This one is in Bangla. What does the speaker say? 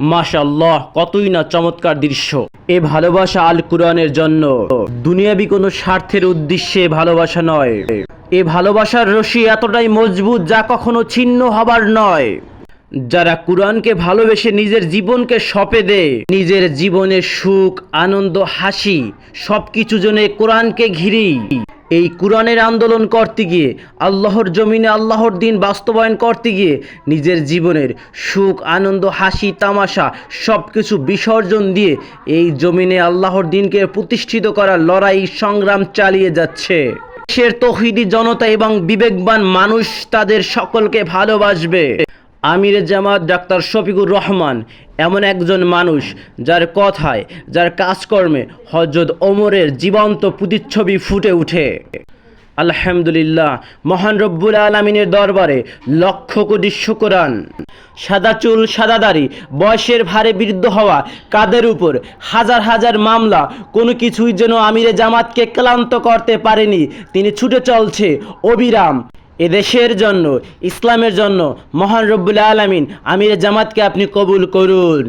মাশাআল্লাহ, কতই না চমৎকার দৃশ্য। এ ভালোবাসা আল কুরআনের জন্য, দুনিয়াবি কোনো স্বার্থের উদ্দেশ্যে ভালোবাসা নয়। এ ভালোবাসার রশি এতটাই মজবুত যা কখনো ছিন্ন হবার নয়। যারা কুরআনকে ভালোবেসে নিজের জীবনকে সঁপে দেয়, নিজের জীবনের সুখ, আনন্দ, হাসি সবকিছু জন্য কোরআনকে ঘিরেই, এই কুরআনের আন্দোলন করতে গিয়ে, আল্লাহর জমিনে আল্লাহর দিন বাস্তবায়ন করতে গিয়ে নিজের জীবনের সুখ, আনন্দ, হাসি, তামাশা সব কিছু বিসর্জন দিয়ে এই জমিনে আল্লাহর দিনকে প্রতিষ্ঠিত করার লড়াই সংগ্রাম চালিয়ে যাচ্ছে। দেশের তৌহিদি জনতা এবং বিবেকবান মানুষ তাদের সকলকে ভালোবাসবে। আমিরে জামাত ডাক্তার শফিকুর রহমান এমন একজন মানুষ যার কথায়, যার কাজকর্মে হযরত ওমরের জীবন্ত প্রতিচ্ছবি ফুটে ওঠে। আলহামদুলিল্লাহ, মহান রব্বুল আলামিনের দরবারে লক্ষ কোটি শুকরান। সাদা চুল, সাদা দাড়ি, বয়সের ভারে বৃদ্ধ হওয়া, কাদের উপর হাজার হাজার মামলা, কোনো কিছুই যেন আমিরে জামাতকে ক্লান্ত করতে পারেনি। তিনি ছুটে চলছে অবিরাম এদেশের জন্য, ইসলামের জন্য। মহান রব্বুল আলামিন আমিরে জামাতকে আপনি কবুল করুন।